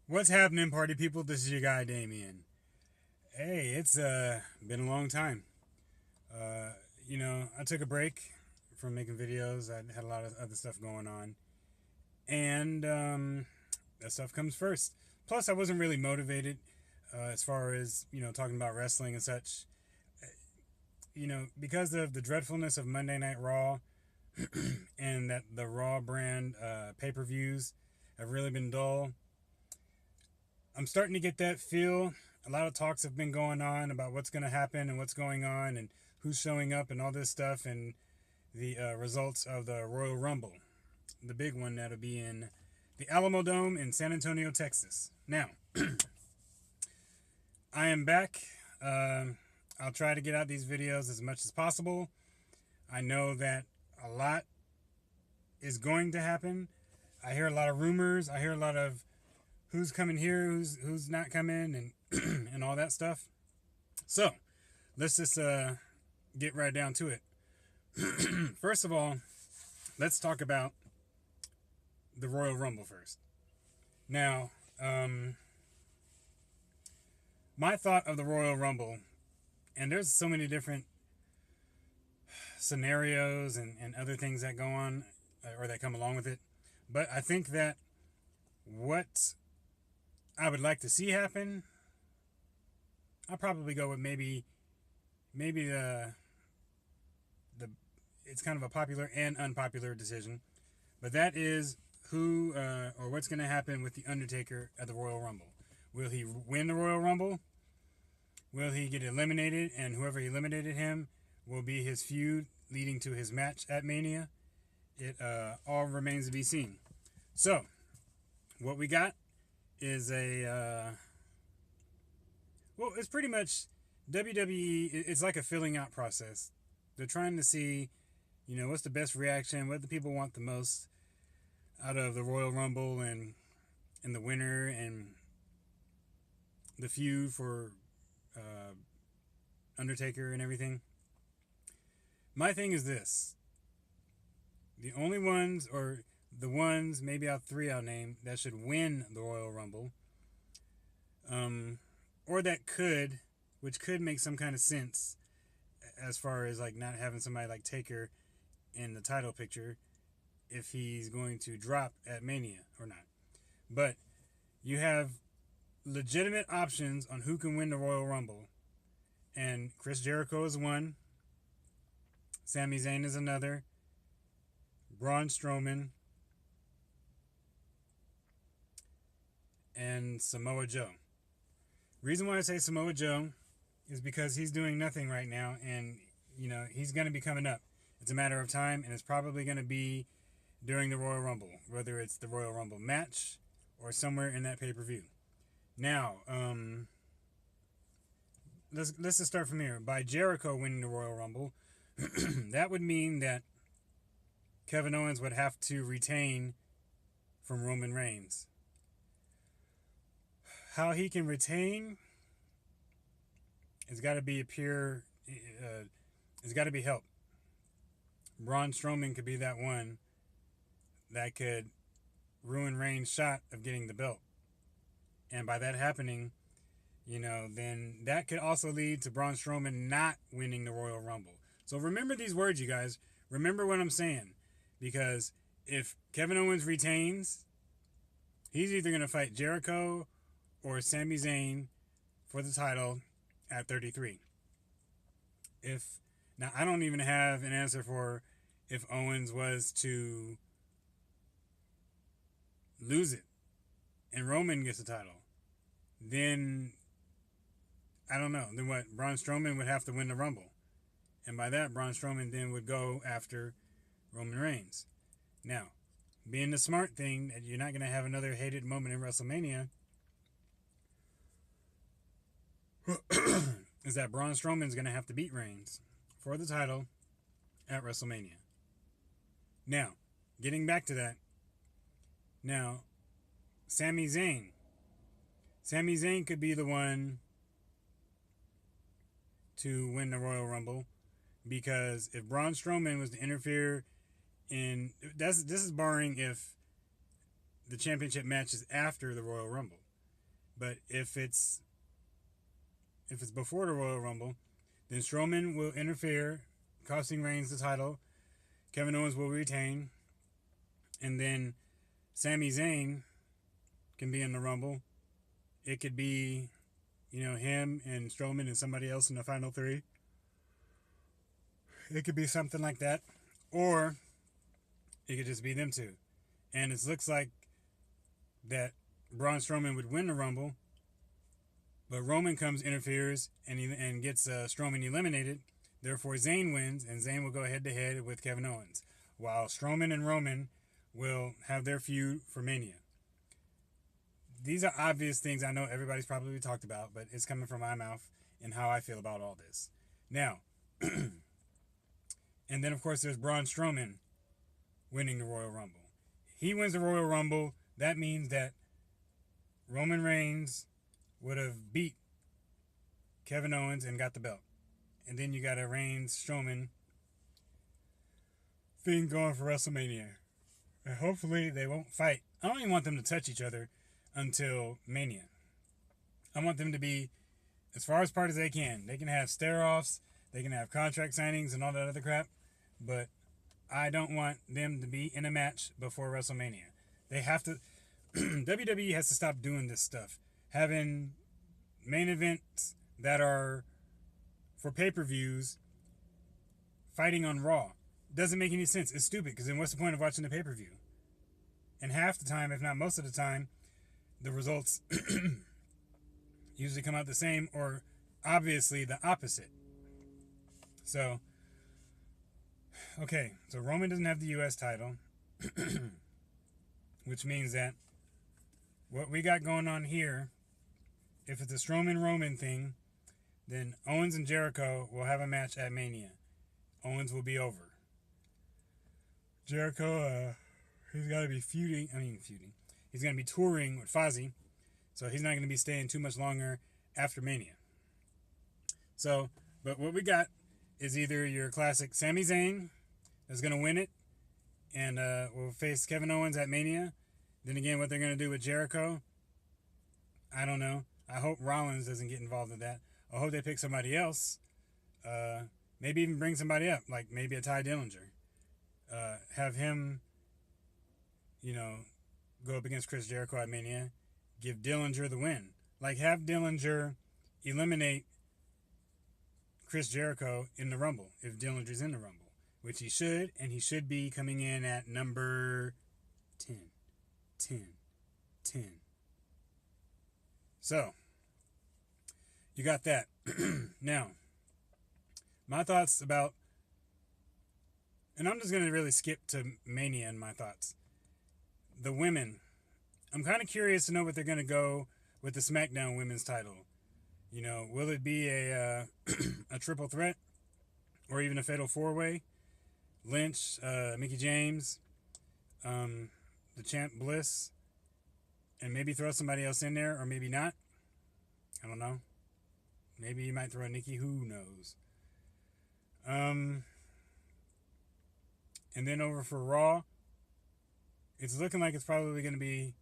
What's happening, party people? This is your guy, Damien. Hey, it's been a long time. Uh, I took a break from making videos. I had a lot of other stuff going on, and that stuff comes first. Plus, I wasn't really motivated as far as talking about wrestling and such. Because of the dreadfulness of Monday Night Raw and that the Raw brand pay-per-views have really been dull. I'm starting to get that feel. A lot of talks have been going on about what's going to happen and what's going on and who's showing up and all this stuff and the results of the Royal Rumble, the big one that'll be in the Alamo Dome in San Antonio, Texas. Now, I am back. I'll try to get out these videos as much as possible. I know that a lot is going to happen. I hear a lot of rumors. I hear a lot of who's coming here, who's not coming, and and all that stuff. So let's just get right down to it. First of all, let's talk about the Royal Rumble first. Now, my thought of the Royal Rumble, and there's so many different scenarios and other things that go on or that come along with it, but I think that what I would like to see happen, I'll probably go with maybe the it's kind of a popular and unpopular decision, but that is who or what's going to happen with the Undertaker at the Royal Rumble. Will he win the Royal Rumble? Will he get eliminated, and whoever eliminated him will be his feud leading to his match at Mania? It all remains to be seen. So, what we got is it's pretty much WWE. It's like a filling out process. They're trying to see, what's the best reaction, what the people want the most out of the Royal Rumble and the winner and the feud for Undertaker and everything. My thing is this: the only ones, or the ones, maybe out three I'll name, that should win the Royal Rumble, or which could make some kind of sense as far as like not having somebody like Taker in the title picture if he's going to drop at Mania or not. But you have legitimate options on who can win the Royal Rumble, and Chris Jericho is one, Sami Zayn is another, Braun Strowman, and Samoa Joe. Reason why I say Samoa Joe is because he's doing nothing right now, and he's going to be coming up. It's a matter of time, and it's probably going to be during the Royal Rumble, whether it's the Royal Rumble match or somewhere in that pay-per-view. Now, let's just start from here. By Jericho winning the Royal Rumble, that would mean that Kevin Owens would have to retain from Roman Reigns. How he can retain, it's got to be it's got to be help. Braun Strowman could be that one that could ruin Reigns' shot of getting the belt. And by that happening, then that could also lead to Braun Strowman not winning the Royal Rumble. So remember these words, you guys. Remember what I'm saying. Because if Kevin Owens retains, he's either going to fight Jericho or Sami Zayn for the title at 33. Now, I don't even have an answer for if Owens was to lose it and Roman gets the title. Then, I don't know. Then what? Braun Strowman would have to win the Rumble. And by that, Braun Strowman then would go after Roman Reigns. Now, being the smart thing, that you're not going to have another hated moment in WrestleMania, is that Braun Strowman's going to have to beat Reigns for the title at WrestleMania. Now, getting back to that. Now, Sami Zayn. Sami Zayn could be the one to win the Royal Rumble, because if Braun Strowman was to interfere this is barring if the championship match is after the Royal Rumble. But if it's before the Royal Rumble, then Strowman will interfere, costing Reigns the title. Kevin Owens will retain, and then Sami Zayn can be in the Rumble. It could be, him and Strowman and somebody else in the final three. It could be something like that, or it could just be them two. And it looks like that Braun Strowman would win the Rumble, but Roman comes, interferes, and gets Strowman eliminated. Therefore, Zayn wins, and Zayn will go head-to-head with Kevin Owens, while Strowman and Roman will have their feud for Mania. These are obvious things I know everybody's probably talked about, but it's coming from my mouth and how I feel about all this. Now, and then, of course, there's Braun Strowman winning the Royal Rumble. He wins the Royal Rumble. That means that Roman Reigns would have beat Kevin Owens and got the belt. And then you got a Reigns-Strowman thing going for WrestleMania. And hopefully they won't fight. I don't even want them to touch each other until Mania. I want them to be as far apart as they can. They can have stare-offs. They can have contract signings and all that other crap. But I don't want them to be in a match before WrestleMania. They have to... WWE has to stop doing this stuff. Having main events that are for pay-per-views fighting on Raw doesn't make any sense. It's stupid, because then what's the point of watching the pay-per-view? And half the time, if not most of the time, the results usually come out the same, or obviously the opposite. So, okay, so Roman doesn't have the U.S. title, which means that what we got going on here, if it's a Strowman-Roman thing, then Owens and Jericho will have a match at Mania. Owens will be over. Jericho, he's got to be feuding. He's going to be touring with Fozzy, so he's not going to be staying too much longer after Mania. So, but what we got is either your classic Sami Zayn that's going to win it and will face Kevin Owens at Mania. Then again, what they're going to do with Jericho, I don't know. I hope Rollins doesn't get involved in that. I hope they pick somebody else. Maybe even bring somebody up, like maybe a Ty Dillinger. Have him, go up against Chris Jericho at Mania. Give Dillinger the win. Like, have Dillinger eliminate Chris Jericho in the Rumble, if Dillinger's in the Rumble. Which he should, and he should be coming in at number 10. 10. So, you got that. Now, my thoughts about, and I'm just going to really skip to Mania in my thoughts. The women, I'm kind of curious to know what they're going to go with the SmackDown Women's title. Will it be a triple threat, or even a fatal four-way? Lynch, Mickie James, the champ Bliss, and maybe throw somebody else in there, or maybe not. I don't know. Maybe you might throw Nikki. Who knows? And then over for Raw, it's looking like it's probably going to be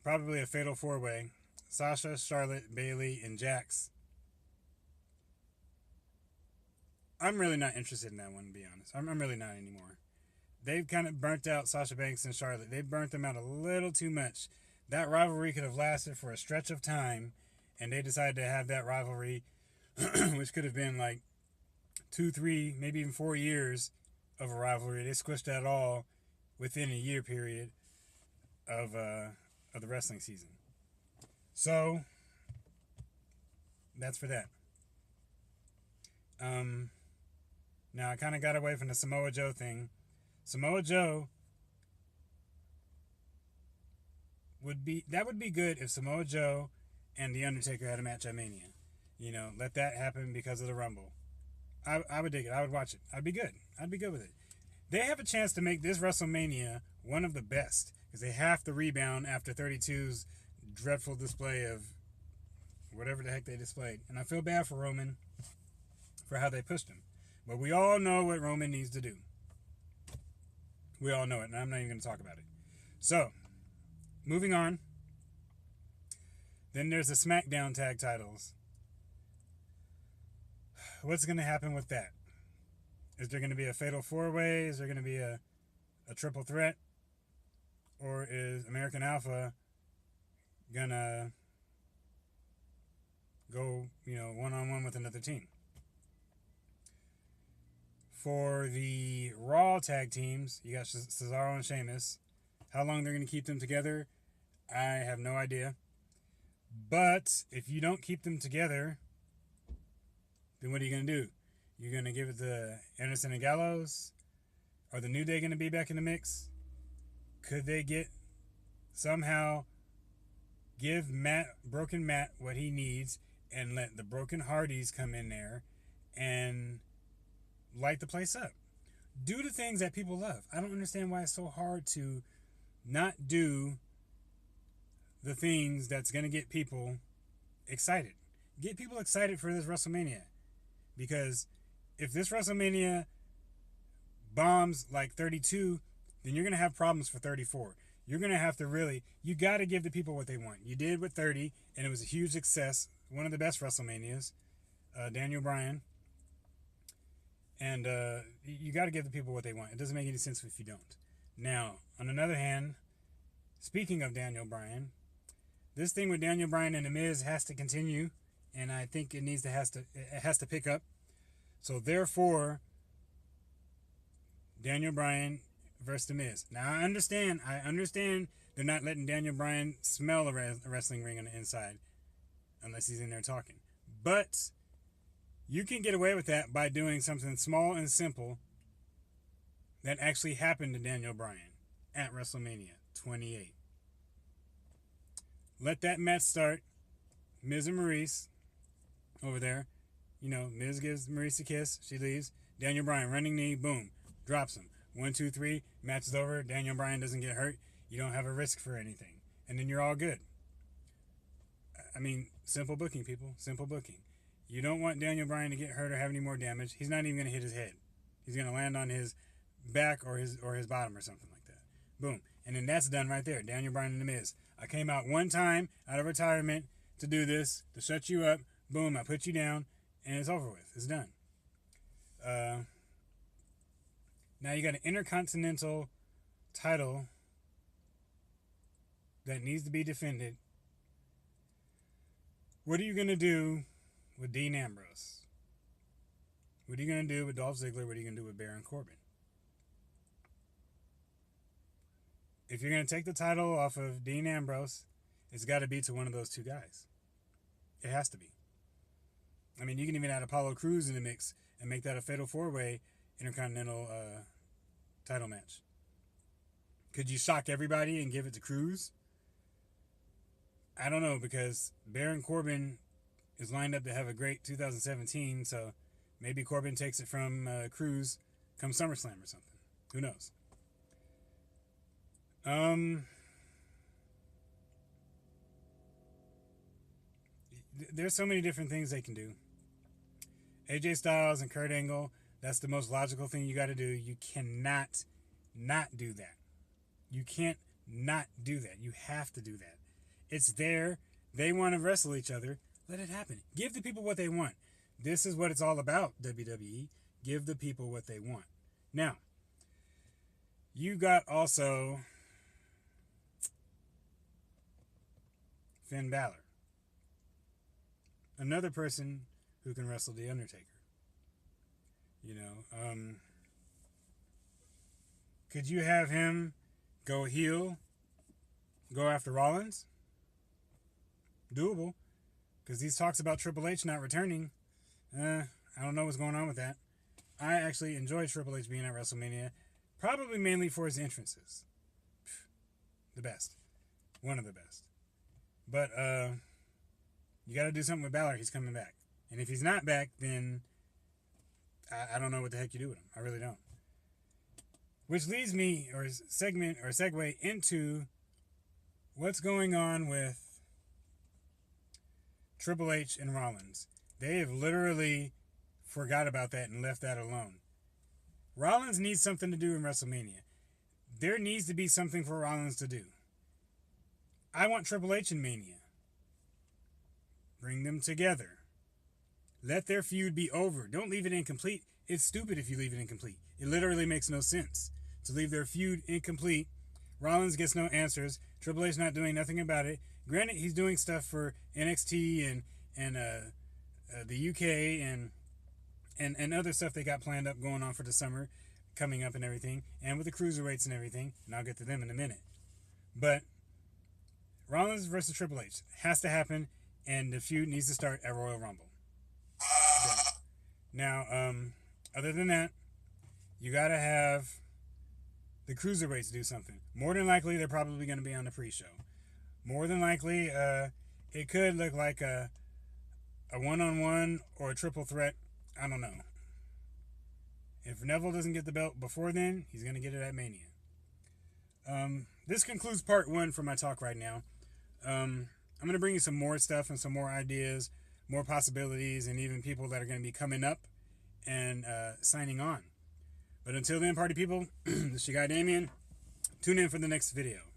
a fatal four-way. Sasha, Charlotte, Bayley, and Jax. I'm really not interested in that one, to be honest. I'm really not anymore. They've kind of burnt out Sasha Banks and Charlotte. They've burnt them out a little too much. That rivalry could have lasted for a stretch of time, and they decided to have that rivalry, which could have been like 2, 3, maybe even 4 years of a rivalry. They squished that all within a year period of the wrestling season. So, that's for that. Now, I kind of got away from the Samoa Joe thing. Samoa Joe would be good if Samoa Joe and The Undertaker had a match at Mania. Let that happen because of the Rumble. I would dig it. I would watch it. I'd be good with it. They have a chance to make this WrestleMania one of the best, because they have to rebound after 32's dreadful display of whatever the heck they displayed. And I feel bad for Roman for how they pushed him. But we all know what Roman needs to do. We all know it, and I'm not even going to talk about it. So, moving on. Then there's the SmackDown tag titles. What's going to happen with that? Is there going to be a fatal four-way? Is there going to be a triple threat? Or is American Alpha going to go, one-on-one with another team? For the Raw tag teams, you got Cesaro and Sheamus. How long they're going to keep them together, I have no idea. But if you don't keep them together, then what are you going to do? You're going to give it to Anderson and Gallows? Are the New Day going to be back in the mix? Could they somehow give Broken Matt what he needs and let the Broken Hardys come in there and light the place up? Do the things that people love. I don't understand why it's so hard to not do the things that's going to get people excited. Get people excited for this WrestleMania. Because if this WrestleMania bombs like 32, then you're going to have problems for 34. You're going to have to you got to give the people what they want. You did with 30, and it was a huge success. One of the best WrestleManias. Daniel Bryan. And you got to give the people what they want. It doesn't make any sense if you don't. Now, on another hand, speaking of Daniel Bryan, this thing with Daniel Bryan and The Miz has to continue, and I think it has to pick up. So therefore, Daniel Bryan versus The Miz. Now I understand they're not letting Daniel Bryan smell a wrestling ring on the inside, unless he's in there talking. But you can get away with that by doing something small and simple that actually happened to Daniel Bryan at WrestleMania 28. Let that match start. Miz and Maurice over there. Miz gives Maurice a kiss. She leaves. Daniel Bryan, running knee, boom. Drops him. 1, 2, 3. Match is over. Daniel Bryan doesn't get hurt. You don't have a risk for anything. And then you're all good. I mean, simple booking, people. Simple booking. You don't want Daniel Bryan to get hurt or have any more damage. He's not even going to hit his head. He's going to land on his back or his bottom or something like that. Boom. And then that's done right there. Daniel Bryan and The Miz. I came out one time out of retirement to do this, to shut you up. Boom, I put you down, and it's over with. It's done. Now you got an Intercontinental title that needs to be defended. What are you going to do with Dean Ambrose? What are you going to do with Dolph Ziggler? What are you going to do with Baron Corbin? If you're going to take the title off of Dean Ambrose, it's got to be to one of those two guys. It has to be. I mean, you can even add Apollo Crews in the mix and make that a fatal four-way Intercontinental title match. Could you shock everybody and give it to Crews? I don't know, because Baron Corbin is lined up to have a great 2017, so maybe Corbin takes it from Crews come SummerSlam or something. Who knows? There's so many different things they can do. AJ Styles and Kurt Angle, that's the most logical thing you got to do. You cannot not do that. You can't not do that. You have to do that. It's there. They want to wrestle each other. Let it happen. Give the people what they want. This is what it's all about, WWE. Give the people what they want. Now, you got also Finn Balor. Another person who can wrestle The Undertaker. Could you have him go heel, go after Rollins? Doable. Because these talks about Triple H not returning, I don't know what's going on with that. I actually enjoyed Triple H being at WrestleMania, probably mainly for his entrances. The best. One of the best. But you got to do something with Balor. He's coming back. And if he's not back, then I don't know what the heck you do with him. I really don't. Which leads me, or segue into what's going on with Triple H and Rollins. They have literally forgot about that and left that alone. Rollins needs something to do in WrestleMania. There needs to be something for Rollins to do. I want Triple H in Mania. Bring them together. Let their feud be over. Don't leave it incomplete. It's stupid if you leave it incomplete. It literally makes no sense to leave their feud incomplete. Rollins gets no answers. Triple H not doing nothing about it. Granted, he's doing stuff for NXT and the UK and other stuff they got planned up going on for the summer, coming up and everything, and with the cruiserweights and everything. And I'll get to them in a minute. But Rollins versus Triple H has to happen, and the feud needs to start at Royal Rumble. Now, other than that, you got to have the cruiserweights do something. More than likely, they're probably going to be on the pre-show. More than likely, it could look like a one-on-one or a triple threat. I don't know. If Neville doesn't get the belt before then, he's going to get it at Mania. This concludes part 1 for my talk right now. I'm going to bring you some more stuff and some more ideas, more possibilities, and even people that are going to be coming up and signing on. But until then, party people, this is your guy Damien. Tune in for the next video.